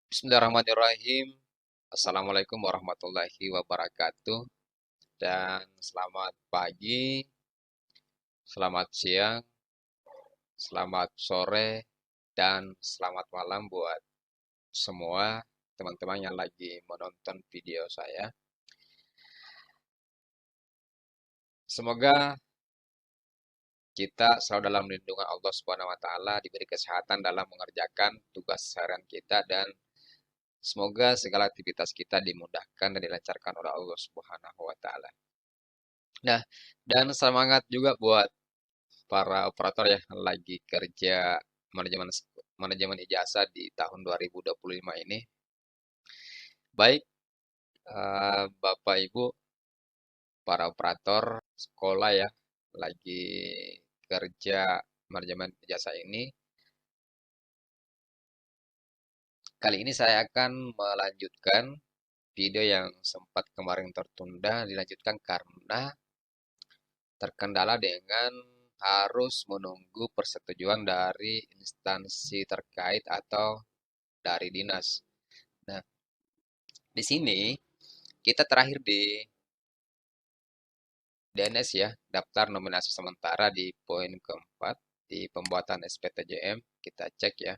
Bismillahirrahmanirrahim. Assalamualaikum warahmatullahi wabarakatuh. Dan selamat pagi, selamat siang, selamat sore, dan selamat malam buat semua teman-teman yang lagi menonton video saya. Semoga kita selalu dalam lindungan Allah Subhanahu wa taala, diberi kesehatan dalam mengerjakan tugas seharian kita dan semoga segala aktivitas kita dimudahkan dan dilancarkan oleh Allah Subhanahu wa taala. Nah, dan semangat juga buat para operator yang lagi kerja manajemen manajemen ijazah di tahun 2025 ini. Baik, Bapak Ibu, para operator sekolah ya, lagi kerja manajemen ijazah ini. Kali ini saya akan melanjutkan video yang sempat kemarin tertunda, dilanjutkan karena terkendala dengan harus menunggu persetujuan dari instansi terkait atau dari dinas. Nah, di sini kita terakhir di DNS ya, daftar nominasi sementara di poin keempat di pembuatan SPTJM. Kita cek ya.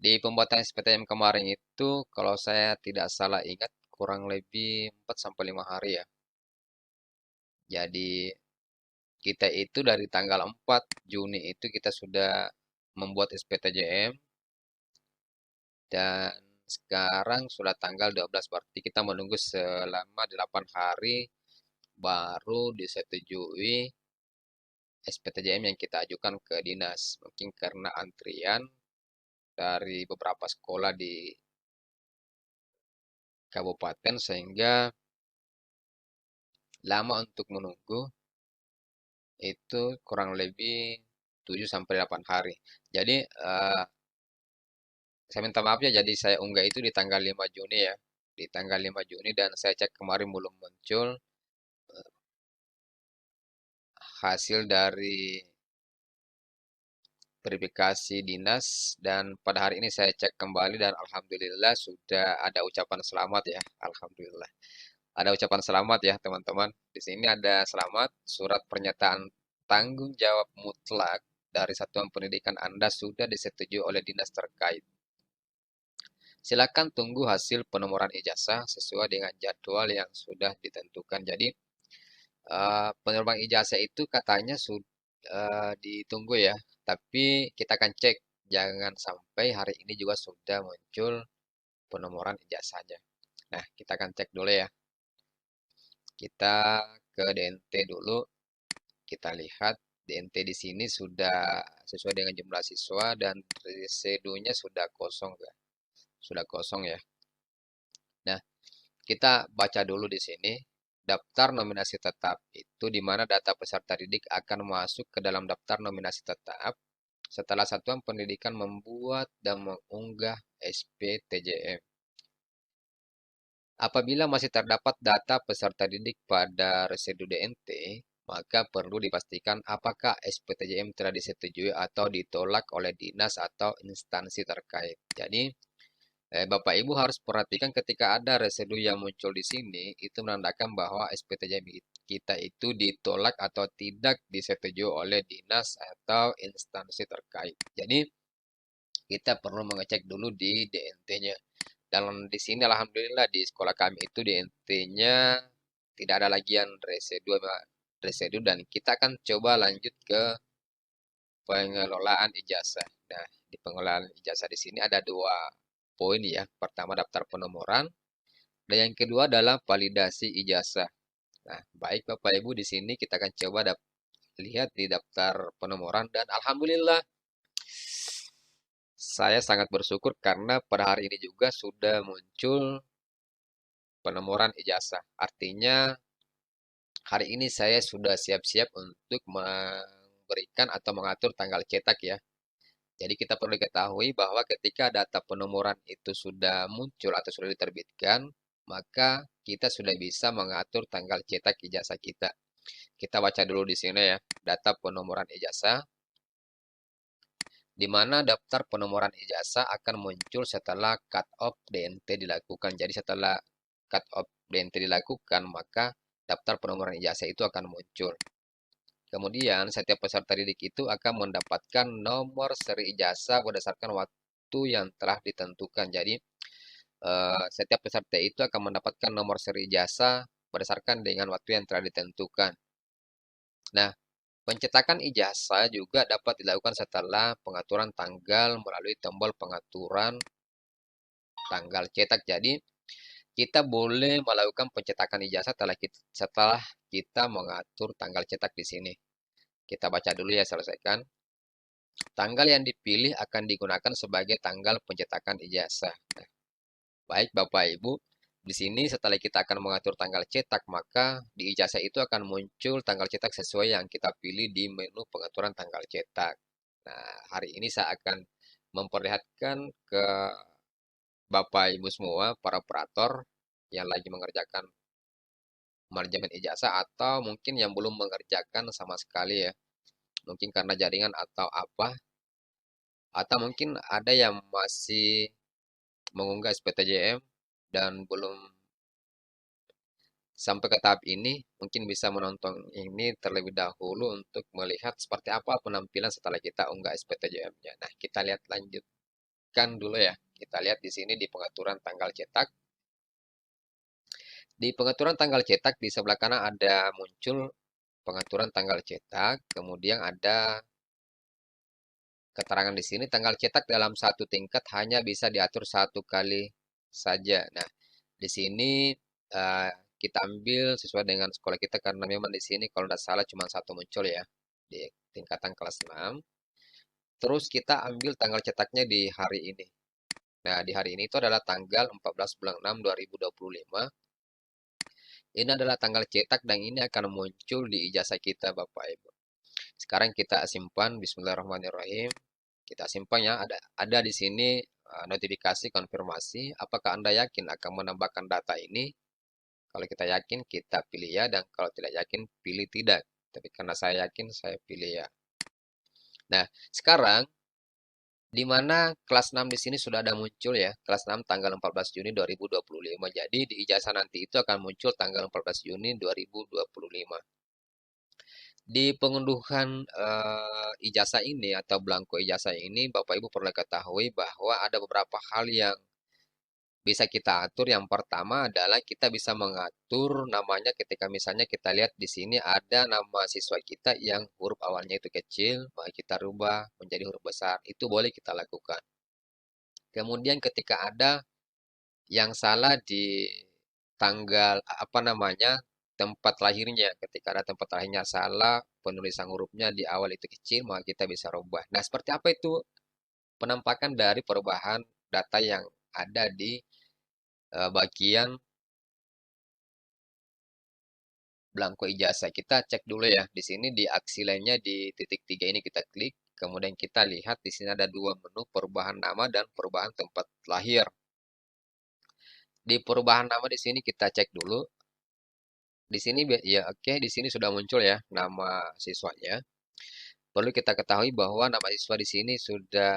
Di pembuatan SPTJM kemarin itu kalau saya tidak salah ingat kurang lebih 4 sampai 5 hari ya. Jadi kita itu dari tanggal 4 Juni itu kita sudah membuat SPTJM dan sekarang sudah tanggal 12 berarti kita menunggu selama 8 hari baru disetujui SPTJM yang kita ajukan ke dinas. Mungkin karena antrian dari beberapa sekolah di kabupaten sehingga lama untuk menunggu itu kurang lebih 7 sampai 8 hari. Jadi saya minta maaf ya, jadi saya unggah itu di tanggal 5 Juni ya. Di tanggal 5 Juni dan saya cek kemarin belum muncul hasil dari verifikasi dinas dan pada hari ini saya cek kembali dan alhamdulillah sudah ada ucapan selamat ya. Alhamdulillah. Ada ucapan selamat ya teman-teman. Di sini ada selamat surat pernyataan tanggung jawab mutlak dari satuan pendidikan Anda sudah disetujui oleh dinas terkait. Silakan tunggu hasil penomoran ijazah sesuai dengan jadwal yang sudah ditentukan. Jadi penerbangan ijazah itu katanya sudah ditunggu ya, tapi kita akan cek jangan sampai hari ini juga sudah muncul penomoran ijazahnya. Nah, kita akan cek dulu ya. Kita ke DNT dulu, kita lihat DNT di sini sudah sesuai dengan jumlah siswa dan residunya sudah kosong ya. Sudah kosong ya. Nah, kita baca dulu di sini. Daftar nominasi tetap itu di mana data peserta didik akan masuk ke dalam daftar nominasi tetap setelah satuan pendidikan membuat dan mengunggah SPTJM. Apabila masih terdapat data peserta didik pada residu DNT, maka perlu dipastikan apakah SPTJM telah disetujui atau ditolak oleh dinas atau instansi terkait. Jadi, Bapak Ibu harus perhatikan ketika ada residu yang muncul di sini, itu menandakan bahwa SPTJM kita itu ditolak atau tidak disetujui oleh dinas atau instansi terkait. Jadi, kita perlu mengecek dulu di DNT-nya. Dan di sini alhamdulillah di sekolah kami itu DNT-nya tidak ada lagi yang residu dan kita akan coba lanjut ke pengelolaan ijazah. Nah, di pengelolaan ijazah di sini ada dua poin ya. Pertama daftar penomoran dan yang kedua adalah validasi ijazah. Nah, baik Bapak Ibu di sini kita akan coba lihat di daftar penomoran dan alhamdulillah saya sangat bersyukur karena pada hari ini juga sudah muncul penomoran ijazah. Artinya hari ini saya sudah siap-siap untuk memberikan atau mengatur tanggal cetak ya. Jadi kita perlu ketahui bahwa ketika data penomoran itu sudah muncul atau sudah diterbitkan, maka kita sudah bisa mengatur tanggal cetak ijazah kita. Kita baca dulu di sini ya, data penomoran ijazah. di mana daftar penomoran ijazah akan muncul setelah cut off DNT dilakukan. Jadi setelah cut off DNT dilakukan, maka daftar penomoran ijazah itu akan muncul. Kemudian setiap peserta didik itu akan mendapatkan nomor seri ijazah berdasarkan waktu yang telah ditentukan. Jadi setiap peserta itu akan mendapatkan nomor seri ijazah berdasarkan dengan waktu yang telah ditentukan. Nah, pencetakan ijazah juga dapat dilakukan setelah pengaturan tanggal melalui tombol pengaturan tanggal cetak. Jadi, kita boleh melakukan pencetakan ijazah setelah kita mengatur tanggal cetak di sini. Kita baca dulu ya, selesaikan. Tanggal yang dipilih akan digunakan sebagai tanggal pencetakan ijazah. Nah, baik Bapak Ibu, di sini setelah kita akan mengatur tanggal cetak, maka di ijazah itu akan muncul tanggal cetak sesuai yang kita pilih di menu pengaturan tanggal cetak. Nah, hari ini saya akan memperlihatkan ke Bapak Ibu semua, para operator yang lagi mengerjakan manajemen ijazah atau mungkin yang belum mengerjakan sama sekali ya. Mungkin karena jaringan atau apa, atau mungkin ada yang masih mengunggah SPTJM dan belum sampai ke tahap ini, mungkin bisa menonton ini terlebih dahulu untuk melihat seperti apa penampilan setelah kita unggah SPTJM-nya. Nah, kita lihat lanjutkan dulu ya. Kita lihat di sini di pengaturan tanggal cetak. Di pengaturan tanggal cetak di sebelah kanan ada muncul pengaturan tanggal cetak, kemudian ada keterangan di sini tanggal cetak dalam satu tingkat hanya bisa diatur satu kali saja. Nah, di sini eh, kita ambil sesuai dengan sekolah kita karena memang di sini kalau tidak salah cuma satu muncul ya di tingkatan kelas 6. Terus kita ambil tanggal cetaknya di hari ini. Nah, di hari ini itu adalah tanggal 14 bulan 6 2025. Ini adalah tanggal cetak dan ini akan muncul di ijazah kita Bapak Ibu. Sekarang kita simpan Bismillahirrahmanirrahim. Kita simpan ya, ada di sini notifikasi konfirmasi. Apakah Anda yakin akan menambahkan data ini? Kalau kita yakin, kita pilih ya, dan kalau tidak yakin, pilih tidak. Tapi karena saya yakin, saya pilih ya. Nah, sekarang di mana kelas 6 di sini sudah ada muncul ya, kelas 6 tanggal 14 Juni 2025. Jadi di ijazah nanti itu akan muncul tanggal 14 Juni 2025. Di pengunduhan ijazah ini atau belangko ijazah ini, Bapak Ibu perlu ketahui bahwa ada beberapa hal yang bisa kita atur. Yang pertama adalah kita bisa mengatur namanya ketika misalnya kita lihat di sini ada nama siswa kita yang huruf awalnya itu kecil, maka kita rubah menjadi huruf besar. Itu boleh kita lakukan. Kemudian ketika ada yang salah di tanggal apa namanya tempat lahirnya, ketika ada tempat lahirnya salah, penulisan hurufnya di awal itu kecil, maka kita bisa rubah. Nah, seperti apa itu penampakan dari perubahan data yang ada di bagian belangko ijazah? Kita cek dulu ya. Di sini di aksi lainnya di titik 3 ini kita klik. Kemudian kita lihat di sini ada dua menu perubahan nama dan perubahan tempat lahir. Di perubahan nama di sini kita cek dulu. Di sini ya oke, di sini sudah muncul ya nama siswanya. Perlu kita ketahui bahwa nama siswa di sini sudah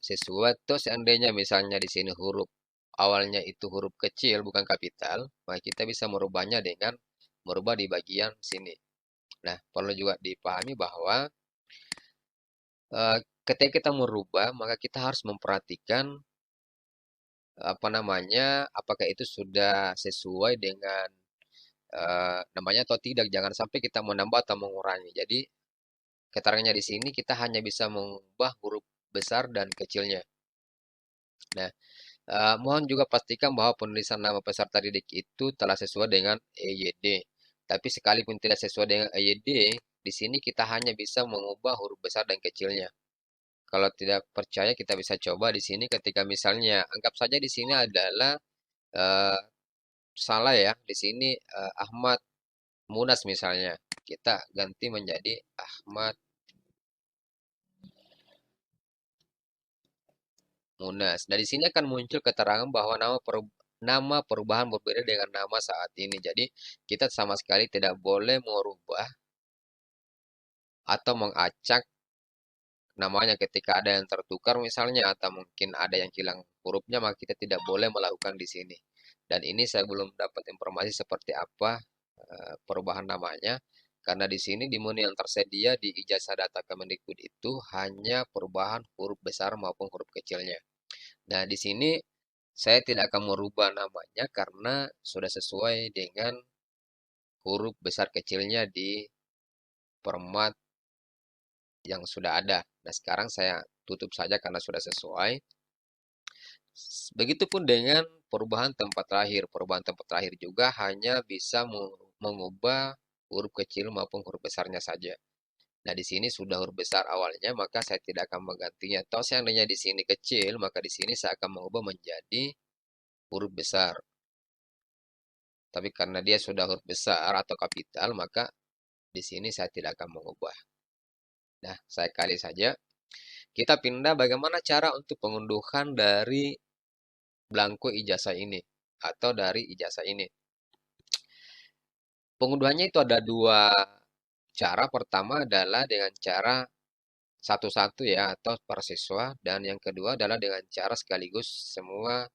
sesuai. Terus seandainya misalnya di sini huruf awalnya itu huruf kecil bukan kapital, maka kita bisa merubahnya dengan merubah di bagian sini. Nah, perlu juga dipahami bahwa ketika kita merubah, maka kita harus memperhatikan apa namanya, apakah itu sudah sesuai dengan namanya atau tidak. Jangan sampai kita menambah atau mengurangi. Jadi, keterangannya di sini kita hanya bisa mengubah huruf besar dan kecilnya. Nah, mohon juga pastikan bahwa penulisan nama peserta didik itu telah sesuai dengan EYD. Tapi sekalipun tidak sesuai dengan EYD, di sini kita hanya bisa mengubah huruf besar dan kecilnya. Kalau tidak percaya kita bisa coba di sini ketika misalnya anggap saja di sini adalah eh, salah ya. Di sini Ahmad Munas misalnya. Kita ganti menjadi Ahmad Munas. Nah, di sini akan muncul keterangan bahwa nama perubahan berbeda dengan nama saat ini. Jadi, kita sama sekali tidak boleh merubah atau mengacak namanya ketika ada yang tertukar misalnya atau mungkin ada yang hilang hurufnya maka kita tidak boleh melakukan di sini. Dan ini saya belum dapat informasi seperti apa perubahan namanya karena di sini di menu yang tersedia di ijazah data Kemendikbud itu hanya perubahan huruf besar maupun huruf kecilnya. Nah, di sini saya tidak akan merubah namanya karena sudah sesuai dengan huruf besar kecilnya di format yang sudah ada. Nah, sekarang saya tutup saja karena sudah sesuai. Begitupun dengan perubahan tempat terakhir. Perubahan tempat terakhir juga hanya bisa mengubah huruf kecil maupun huruf besarnya saja. Nah, di sini sudah huruf besar awalnya, maka saya tidak akan menggantinya. Atau seandainya di sini kecil, maka di sini saya akan mengubah menjadi huruf besar. Tapi karena dia sudah huruf besar atau kapital, maka di sini saya tidak akan mengubah. Nah, saya kali saja. Kita pindah bagaimana cara untuk pengunduhan dari belangko ijazah ini atau dari ijazah ini. Pengunduhannya itu ada dua cara. Pertama adalah dengan cara satu-satu ya atau per siswa dan yang kedua adalah dengan cara sekaligus semua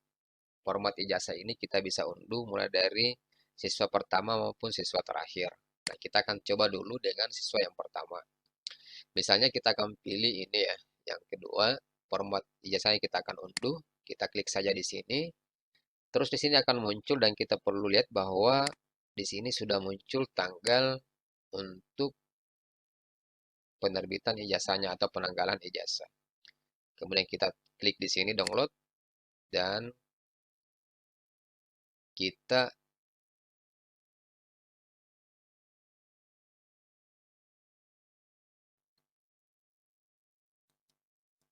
format ijazah ini kita bisa unduh mulai dari siswa pertama maupun siswa terakhir. Nah, kita akan coba dulu dengan siswa yang pertama. Misalnya kita akan pilih ini ya, yang kedua, format ijazahnya kita akan unduh, kita klik saja di sini. Terus di sini akan muncul dan kita perlu lihat bahwa di sini sudah muncul tanggal untuk penerbitan ijazahnya atau penanggalan ijazah. Kemudian kita klik di sini download dan kita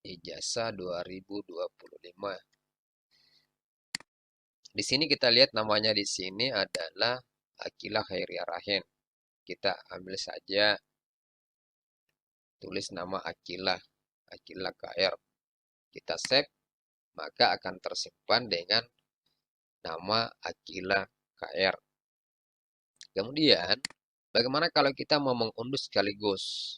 ijazah 2025. Di sini kita lihat namanya di sini adalah Akilah Khairia Rahim. Kita ambil saja tulis nama Akilah, Akilah KR. Kita save, maka akan tersimpan dengan nama Akilah KR. Kemudian, bagaimana kalau kita mau mengunduh sekaligus?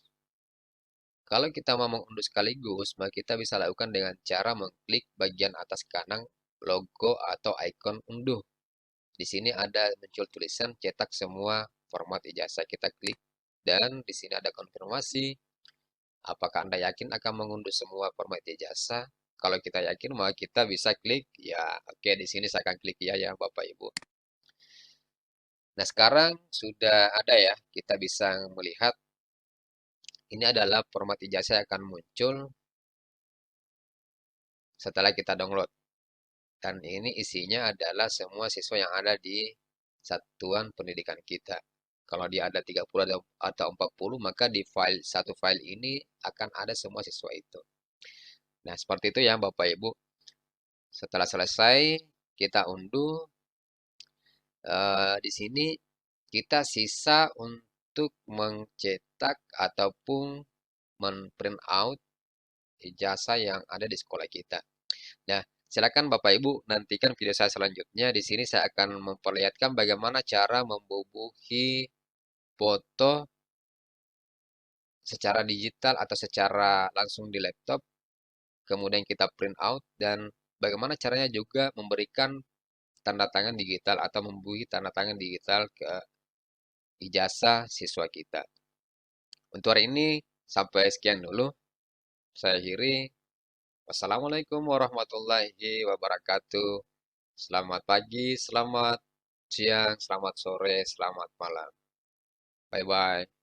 Kalau kita mau mengunduh sekaligus, maka kita bisa lakukan dengan cara mengklik bagian atas kanan logo atau ikon unduh. Di sini ada muncul tulisan cetak semua format ijazah. Kita klik dan di sini ada konfirmasi. Apakah Anda yakin akan mengunduh semua format ijazah? Kalau kita yakin, maka kita bisa klik ya. Oke, di sini saya akan klik ya Bapak Ibu. Nah, sekarang sudah ada ya. Kita bisa melihat ini adalah format ijazah yang akan muncul setelah kita download. Dan ini isinya adalah semua siswa yang ada di satuan pendidikan kita. Kalau dia ada 30 atau 40, maka di file satu file ini akan ada semua siswa itu. Nah, seperti itu ya Bapak Ibu. Setelah selesai, kita unduh. Di sini kita sisa untuk mencetak ataupun men-print out ijazah yang ada di sekolah kita. Nah, silakan Bapak Ibu nantikan video saya selanjutnya. Di sini saya akan memperlihatkan bagaimana cara membubuhi foto secara digital atau secara langsung di laptop. Kemudian kita print out dan bagaimana caranya juga memberikan tanda tangan digital atau membubuhi tanda tangan digital ke ijazah siswa kita. Untuk hari ini sampai sekian dulu. Saya akhiri. Wassalamualaikum warahmatullahi wabarakatuh. Selamat pagi, selamat siang, selamat sore, selamat malam. Bye-bye.